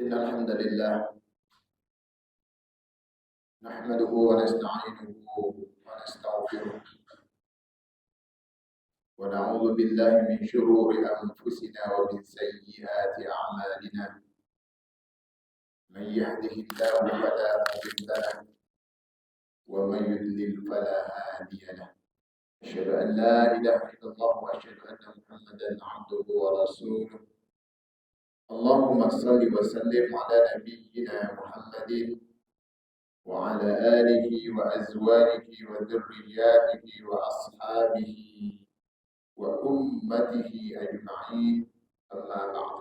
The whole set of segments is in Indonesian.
إن الحمد لله نحمده ونستعينه ونستغفره ونعوذ بالله من شرور أنفسنا ومن سيئات أعمالنا. من يهده الله فلا مضل له ومن يضلل فلا هادي له. أشهد أن لا إله إلا الله وأشهد أن محمدا عبده ورسوله. اللهم صل وسلم على نبينا محمد وعلى آله وأزواجه وذرياته وأصحابه وأمته أجمعين. أما بعد،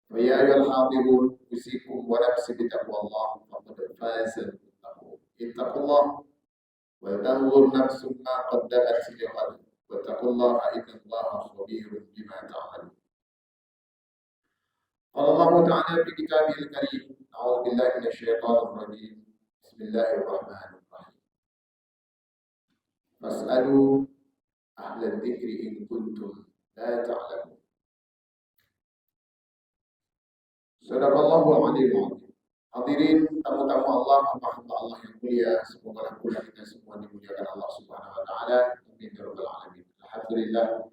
فيا أيها الحاضرون أوصيكم ونفسي بتقوى الله فقد فاز المتقون. اتقوا الله ولتنظر نفس ما قدمت لغد واتقوا الله إن الله خبير بما تعملون. قال الله تعالى في كتابه الكريم: أعوذ بالله من الشيطان الرجيم. بسم الله الرحمن الرحيم. فاسألوا أهل الذكر إن كنتم لا تعلمون. Sadaqallahul Aliyul Azim. Hadirin tamu-tamu Allah, hamba-hamba Allah yang mulia, semoga kita semua dimuliakan Allah Subhanahu wa taala. Amin ya rabbal alamin. Alhamdulillah,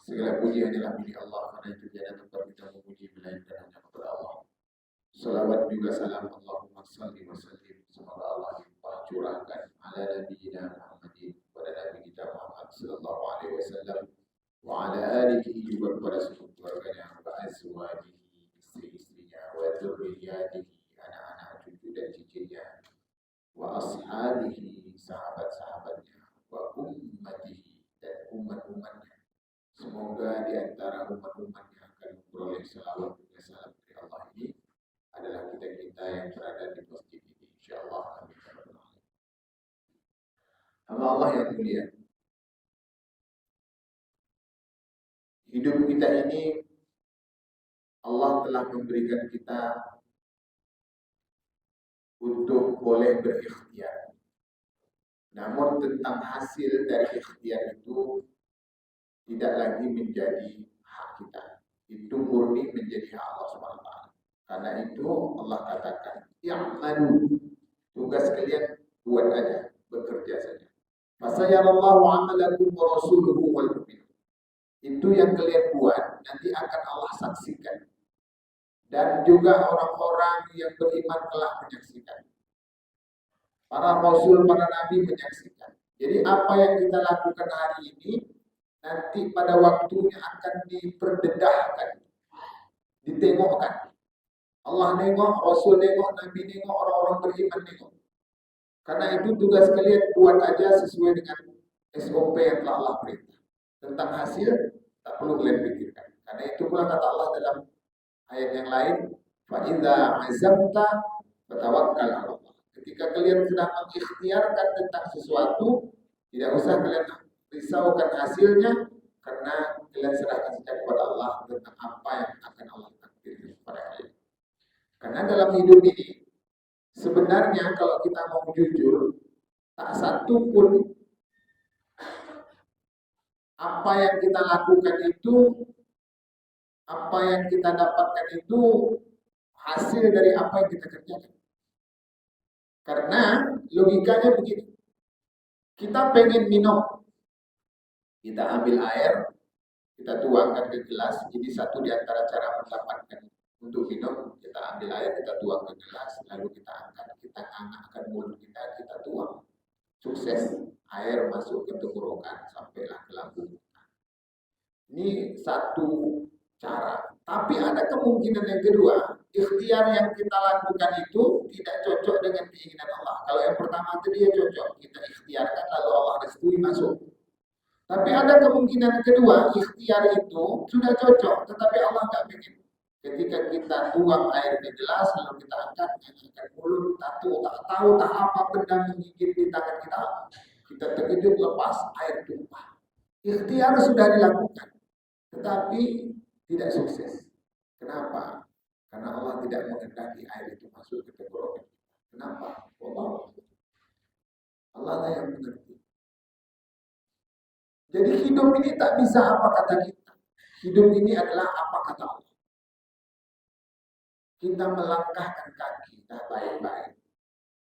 segala puji hanyalah milik Allah, karena itu tiada tempat kita memuji melainkan hanya kepada Allah. Salawat juga salam Allahumma salli wa sallim, semoga Allah limpah curahkan ala nabiyina Muhammadin, pada Nabi kita Muhammad sallallahu alaihi wasallam, wa ala alihi juga kepada seluruh keluarganya, wa azwajihi, istri-istrinya, wa dzurriyyatihi, anak-anak cucu dan cicitnya, wa ashabihi, sahabat-sahabatnya, wa ummatihi, dan umat-umatnya. Semoga di antara umat-umat yang akan memperoleh salawat dan salam dari Allah ini adalah kita-kita yang berada di masjid ini, insyaallah. Amin. Hamba Allah yang mulia, hidup kita ini Allah telah memberikan kita untuk boleh berikhtiar. Namun tentang hasil dari ikhtiar itu tidak lagi menjadi hak kita. Itu murni menjadi hak Allah SWT. Karena itu Allah katakan, "I'malu." Tugas kalian buat aja, bekerja saja. Fasayarallahu 'amalakum wa rasuluhu wal mu'minun. Itu yang kalian buat nanti akan Allah saksikan. Dan juga orang-orang yang beriman telah menyaksikan. Para rasul, para nabi menyaksikan. Jadi apa yang kita lakukan hari ini nanti pada waktunya akan diperdedahkan, ditengokkan. Allah nengok, Rasul nengok, Nabi nengok, orang-orang beriman nengok. Karena itu tugas kalian buat aja sesuai dengan SOP yang telah Allah perintah. Tentang hasil tak perlu kalian pikirkan. Karena itu pula kata Allah dalam ayat yang lain, fa idza azamta fatawakkal 'ala Allah. Ketika kalian sedang mengikhtiarkan tentang sesuatu, tidak usah kalian risaukan hasilnya, karena kalian serahkan saja kepada Allah tentang apa yang akan Allah takdirkan kepada kalian. Karena dalam hidup ini sebenarnya kalau kita mau jujur, tak satu pun apa yang kita lakukan itu, apa yang kita dapatkan itu hasil dari apa yang kita kerjakan. Karena logikanya begini, kita pengen minum, kita ambil air, kita tuangkan ke gelas. Ini satu di antara cara mendapatkan untuk minum. Kita ambil air, kita tuang ke gelas, lalu kita angkat, kita angkat mulut kita, kita tuang. Sukses, air masuk ke tenggorokan sampailah ke lambung. Ini satu cara. Tapi ada kemungkinan yang kedua, ikhtiar yang kita lakukan itu tidak cocok dengan keinginan Allah. Kalau yang pertama itu dia cocok, kita ikhtiarkan lalu Allah restui masuk. Tapi ada kemungkinan kedua, ikhtiar itu sudah cocok, tetapi Allah nggak ingin. Ketika kita tuang air di gelas, lalu kita angkat mulut, tak tahu apa benda menggigit di tangan kita terkejut lepas air tumpah. Ikhtiar sudah dilakukan, tetapi tidak sukses. Kenapa? Karena Allah tidak menghendaki air itu masuk ke tenggorokan. Kenapa? Allah lah yang mengerti. Jadi hidup ini tak bisa apa kata kita. Hidup ini adalah apa kata Allah. kita melangkahkan kaki, dah baik-baik.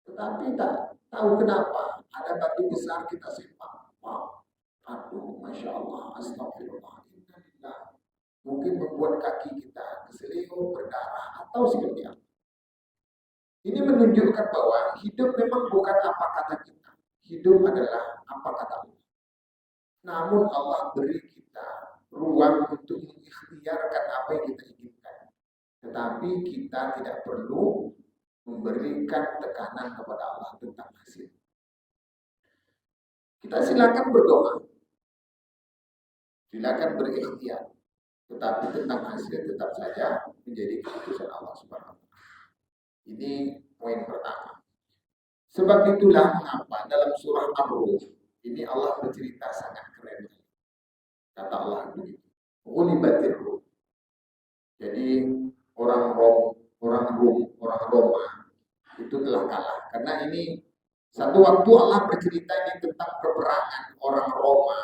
Tetapi tak tahu kenapa ada batu besar kita sempak. Wow. Aduh, Masya Allah, Astagfirullah, Innalillah. Mungkin membuat kaki kita keseleo, berdarah, atau seperti apa. Ini menunjukkan bahwa hidup memang bukan apa kata kita. Hidup adalah apa kata Allah. Namun Allah beri kita ruang untuk mengikhtiarkan apa yang kita inginkan. Tetapi kita tidak perlu memberikan tekanan kepada Allah tentang hasil. Kita silakan berdoa, silakan berikhtiar, tetapi tentang hasil tetap saja menjadi keputusan Allah Subhanahu wa Ta'ala. Ini poin pertama. Sebab itulah mengapa dalam surah Ar-Rum ini Allah bercerita sangat keren. Kata Allah begitu, "Ghulibatir Rum." Jadi orang Roma itu telah kalah. Karena ini satu waktu Allah bercerita ini tentang peperangan orang Roma,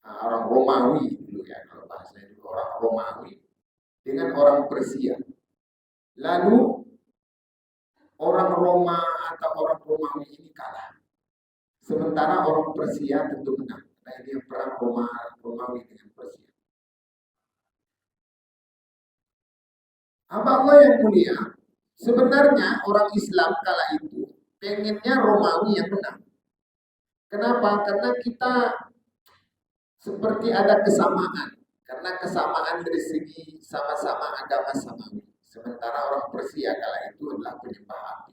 orang Romawi dulu ya, kalau bahasanya dulu orang Romawi dengan orang Persia. Lalu orang Roma atau orang Romawi ini kalah. Sementara orang Persia tentu menang. Nah, ini perang Romawi dengan Persia. Hamba Allah yang mulia, sebenarnya orang Islam kala itu pengennya Romawi yang menang. Kenapa? Karena kita seperti ada kesamaan. Karena kesamaan dari segi sama-sama agama samawi. Sementara orang Persia kala itu adalah penyembah api.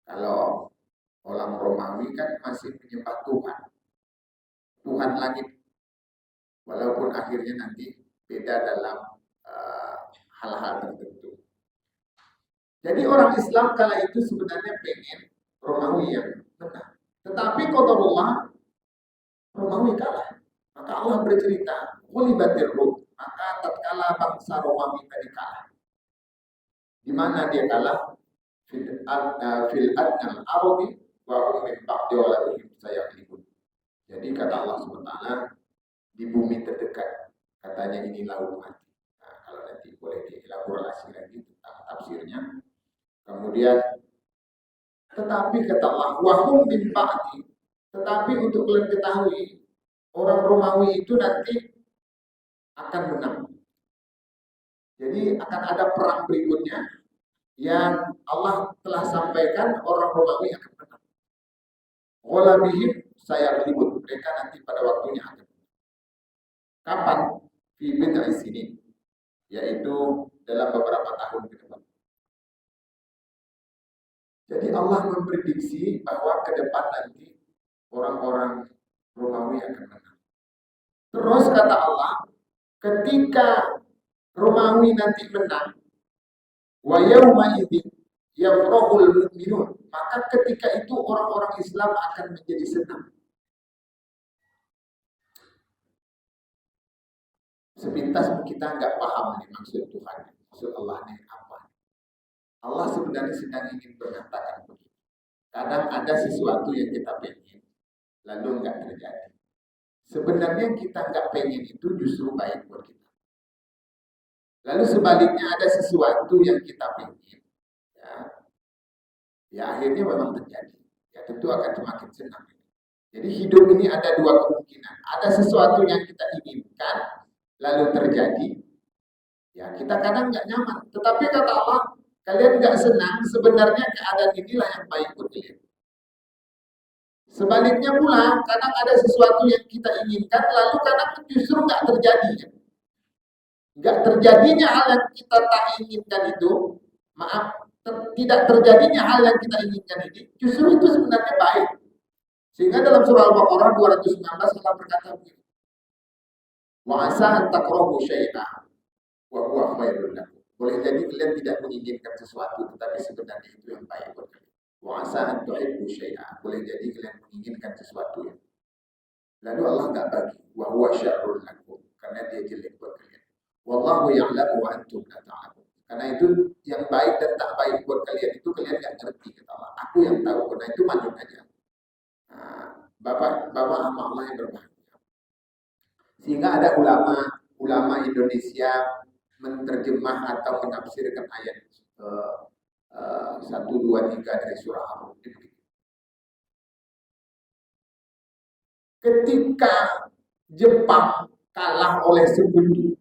Kalau orang Romawi kan masih menyembah Tuhan. Tuhan langit. Walaupun akhirnya nanti beda dalam hal-hal tertentu. Jadi orang Islam kala itu sebenarnya pengen Romawi yang menang. Tetapi qadarullah Romawi kalah. Maka Allah bercerita, "Ghulibatir Rum." Maka tatkala bangsa Romawi tadi kalah. Di mana dia kalah? Fil adnal arabi wa hum min ba'di waladihim sayaqlibun. Jadi kata Allah SWT, di bumi terdekat, katanya ini laut mati. Nah, kalau nanti boleh dielaborasi lagi tentang tafsirnya. Kemudian, tetapi kata Allah, wa hum min ba'di. Tetapi untuk kalian ketahui, orang Romawi itu nanti akan menang. Jadi akan ada perang berikutnya yang Allah telah sampaikan orang Romawi akan menang. Ghalabihim sayaqlibun. Mereka nanti pada waktunya akan menang. Kapan? Fi bid'i sinin. Yaitu dalam beberapa tahun ke depan. Jadi Allah memprediksi bahwa ke depan nanti orang-orang Romawi akan menang. Terus kata Allah, ketika Romawi nanti menang, wa yauma idzin yafrahul mu'minun, maka ketika itu orang-orang Islam akan menjadi senang. Sepintas kita nggak paham nih maksud Tuhan, maksud Allah ini apa. Allah sebenarnya sedang ingin mengatakan begitu. Kadang ada sesuatu yang kita pengen, lalu nggak terjadi. Sebenarnya kita nggak pengen itu justru baik buat kita. Lalu sebaliknya ada sesuatu yang kita pengen, ya akhirnya memang terjadi. Ya tentu akan semakin senang. Jadi hidup ini ada dua kemungkinan. Ada sesuatu yang kita inginkan, lalu terjadi. Ya kita kadang nggak nyaman. Tetapi kata Allah, kalian nggak senang, sebenarnya keadaan inilah yang baik buat kalian. Sebaliknya pula, kadang ada sesuatu yang kita inginkan, lalu kadang justru nggak terjadi. Nggak terjadinya hal yang kita tak inginkan itu, tidak terjadinya hal yang kita inginkan ini, justru itu sebenarnya baik. Sehingga dalam surah Al-Baqarah 219 Allah berkata begini, wa asa an takrahu syai'an wa huwa khairul lakum. Boleh jadi kalian tidak menginginkan sesuatu, tetapi sebenarnya itu yang baik buat kalian. Wa asa an tuhibbu syai'an. Boleh jadi kalian menginginkan sesuatu yang. Lalu Allah nggak bagi, wa huwa syarrul lakum, karena dia jelek buat kalian. Wallahu ya'lamu wa antum la ta'lamun. Karena itu yang baik dan tak baik buat kalian itu kalian nggak ngerti, kata Allah. Aku yang tahu, karena itu manut aja. Nah, Bapak sama Allah yang berbahagia. Sehingga ada ulama Indonesia menerjemah atau menafsirkan ayat 1, 2, 3 dari surah Ar-Rum. Ketika Jepang kalah oleh Sekutu,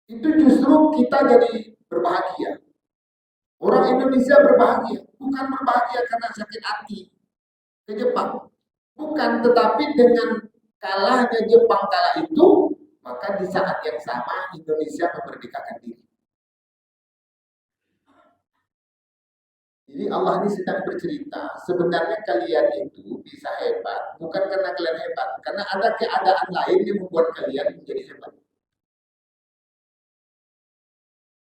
itu justru kita jadi berbahagia. Orang Indonesia berbahagia, bukan berbahagia karena sakit hati ke Jepang. Bukan, tetapi dengan kalahnya Jepang kala itu, maka di saat yang sama Indonesia memerdekakan diri. Jadi Allah ini sedang bercerita, sebenarnya kalian itu bisa hebat, bukan karena kalian hebat, karena ada keadaan lain yang membuat kalian menjadi hebat.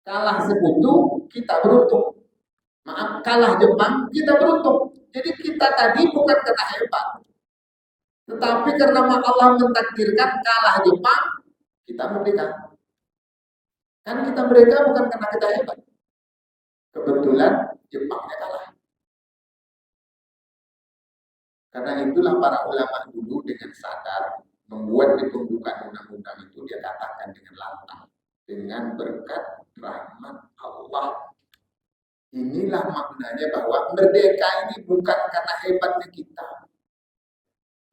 Kalah Sekutu, kita beruntung. Maaf, kalah Jepang, kita beruntung. Jadi kita tadi bukan karena hebat, tetapi karena Allah mentakdirkan kalah Jepang, kita merdeka. Kan kita merdeka bukan karena kita hebat. Kebetulan Jepangnya kalah. Karena itulah para ulama dulu dengan sadar membuat di pembukaan undang-undang itu dia katakan dengan lantang, dengan berkat rahmat Allah. Inilah maknanya bahwa merdeka ini bukan karena hebatnya kita.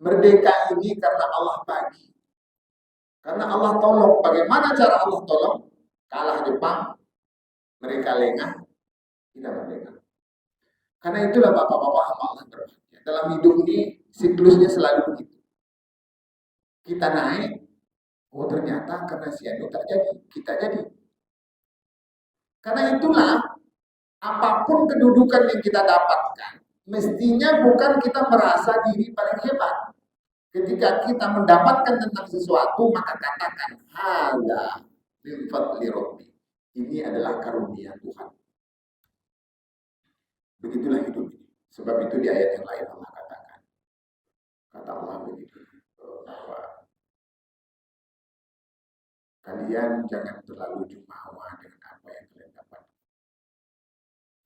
Merdeka ini karena Allah bagi. Karena Allah tolong. Bagaimana cara Allah tolong? Kalah Jepang, mereka lengah, kita merdeka. Karena itulah bapak-bapak hamba Allah berbahagia. Dalam hidup ini siklusnya selalu begitu. Kita naik, oh ternyata karena sianu tak jadi, kita jadi. Karena itulah apapun kedudukan yang kita dapatkan, mestinya bukan kita merasa diri paling hebat. Ketika kita mendapatkan tentang sesuatu, maka katakan, hadza min fadli rabbi. Ini adalah karunia Tuhan. Begitulah hidup ini. Sebab itu di ayat yang lain Allah katakan. Kata Allah begitu, bahwa kalian jangan terlalu jumawa dengan apa yang kalian dapat.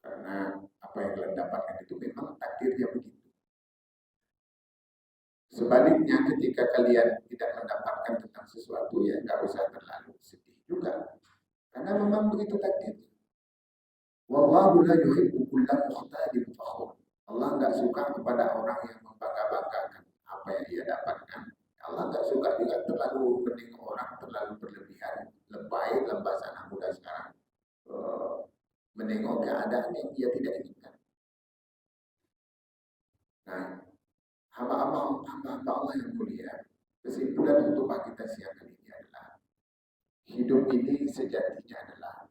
Karena apa yang kalian dapatkan itu memang takdirnya begitu. Sebaliknya ketika kalian tidak mendapatkan tentang sesuatu, ya nggak usah terlalu sedih juga. Karena memang begitu takdirnya. Wallahu la yuhibbu kulla mukhtalin fakhur. Allah nggak suka kepada orang yang membangga-banggakan apa yang dia dapatkan. Allah nggak suka juga terlalu menengok orang terlalu berlebihan, lebay dalam bahasa anak muda sekarang, menengok keadaan yang dia tidak inginkan. Nah, hamba-hamba Allah yang mulia, kesimpulan untuk kita siang kali ini adalah hidup ini sejatinya adalah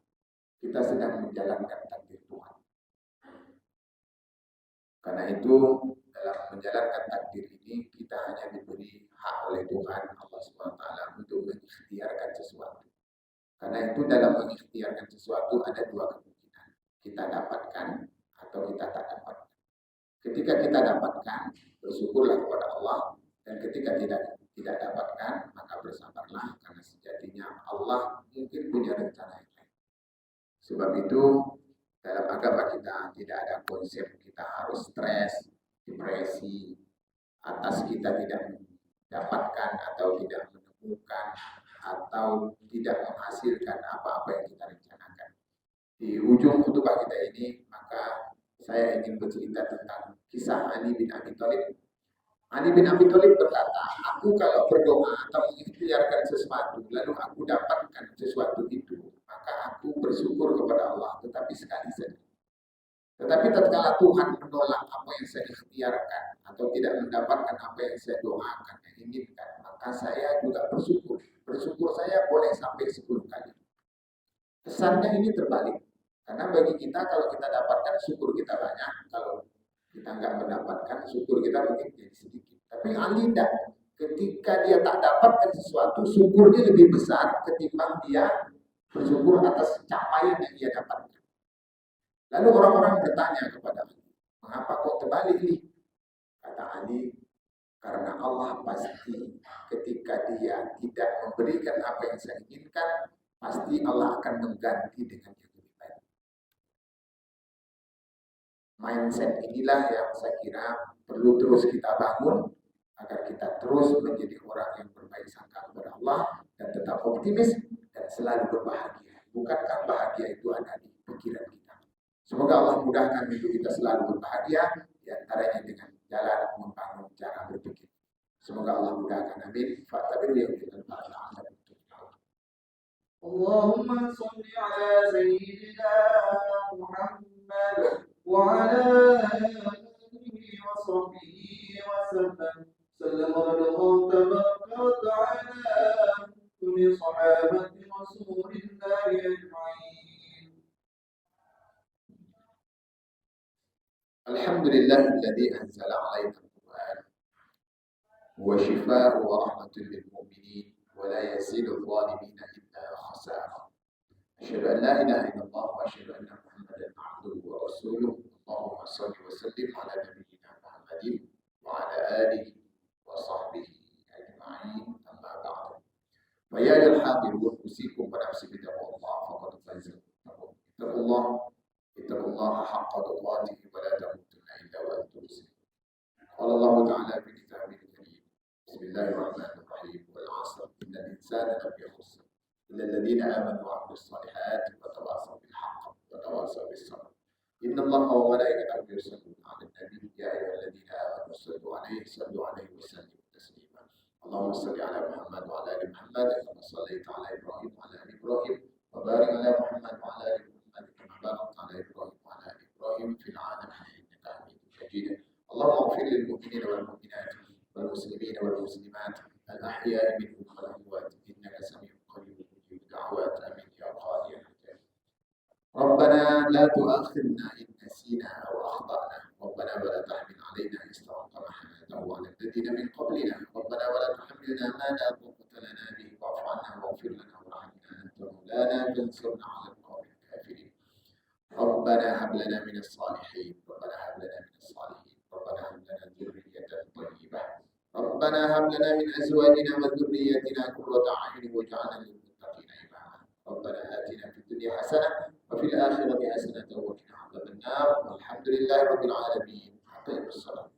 kita sedang menjalankan takdir Tuhan. Karena itu dalam menjalankan takdir ini kita hanya diberi hak oleh Tuhan Allah SWT untuk mengikhtiarkan sesuatu. Karena itu dalam mengikhtiarkan sesuatu ada dua kemungkinan. Kita dapatkan atau kita tak dapatkan. Ketika kita dapatkan, bersyukurlah kepada Allah. Dan ketika tidak dapatkan, maka bersabarlah. Karena sejatinya Allah mungkin punya rencana yang lain. Sebab itu dalam agama kita tidak ada konsep kita harus stres, depresi, atas kita tidak mendapatkan atau tidak menemukan atau tidak menghasilkan apa-apa yang kita rencanakan. Di ujung khutbah kita ini, maka saya ingin bercerita tentang kisah Ali bin Abi Thalib. Ali bin Abi Thalib berkata, aku kalau berdoa atau mengikhtiarkan sesuatu, lalu aku dapatkan sesuatu itu, maka aku bersyukur kepada Allah, tetapi sekali saja. Tetapi tatkala Tuhan menolak apa yang saya ikhtiarkan atau tidak mendapatkan apa yang saya doakan, yang inginkan, maka saya juga bersyukur. Bersyukur saya boleh sampai 10 kali. Kesannya ini terbalik. Karena bagi kita kalau kita dapatkan syukur kita banyak, kalau kita nggak mendapatkan syukur kita mungkin jadi sedikit. Tapi Ali tidak. Ketika dia tak dapatkan sesuatu, syukurnya lebih besar ketimbang dia bersyukur atas capaian yang dia dapatkan. Lalu orang-orang bertanya kepada Ali, mengapa kok terbalik ini? Kata Ali, karena Allah pasti ketika dia tidak memberikan apa yang saya inginkan, pasti Allah akan mengganti dengan yang lebih baik. Mindset inilah yang saya kira perlu terus kita bangun agar kita terus menjadi orang yang berbaik sangka kepada Allah dan tetap optimis dan selalu berbahagia. Bukankah bahagia itu ada di pikiran kita? Semoga Allah mudahkan hidup kita selalu berbahagia, di antaranya dengan jalan membangun cara berpikir. Semoga Allah mudahkan. Amin. Fatabiru ya Allah. اللهم صل على سيدنا محمد وعلى آله وصحبه وسلم الله تبارك وتعالى كل صحابة رسول الله أجمعين. الحمد لله الذي أنزل علينا القرآن هو شفاء ورحمة للمؤمنين ولا يزيد الظالمين إلا خسارة. أشهد أن لا إله إلا الله وأشهد أن محمدا عبده ورسوله. اللهم صل وسلم على نبينا محمد وعلى آله وصحبه أجمعين. أما بعد، فيا أيها الحاضرون أوصيكم ونفسي بتقوى الله فقد فاز المتقون. اتقوا الله حق تقاته ولا تموتن إلا وأنتم مسلمون. قال الله تعالى في كتابه الكريم: بسم الله الرحمن الرحيم والعصر إن الإنسان لفي خسر إلا الذين آمنوا وعملوا الصالحات وتواصوا بالحق وتواصوا بالصبر. إن الله وملائكته يصلون على النبي يا أيها الذين آمنوا صلوا عليه وسلموا تسليما. اللهم صل على محمد وعلى آل محمد كما صليت على إبراهيم وعلى آل إبراهيم وبارك على محمد وعلى آل محمد كما باركت على إبراهيم وعلى آل إبراهيم في العالمين إنك حميد مجيد. اللهم اغفر للمؤمنين والمؤمنات والمسلمين والمسلمات الأحياء منهم والأموات إنك سميع قريب مجيب الدعوات. آمين يا قاضي الحجاج. ربنا لا تؤاخذنا إن نسينا أو أخطأنا. ربنا ولا تحمل علينا إصرا كما حملته على الذين من قبلنا. ربنا ولا تحملنا ما لا طاقة لنا به واعف عنا واغفر لنا وارحمنا أنت مولانا فانصرنا على القوم الكافرين. ربنا هب لنا من الصالحين. ربنا هب لنا من الصالحين. ربنا هب لنا ذرية طيبة. ربنا هب لنا من أزواجنا وذريتنا قرة أعين واجعلنا للمتقين إماما. ربنا آتنا في الدنيا حسنة وفي الآخرة حسنة وقنا عذاب النار. والحمد لله رب العالمين. أقيموا الصلاة.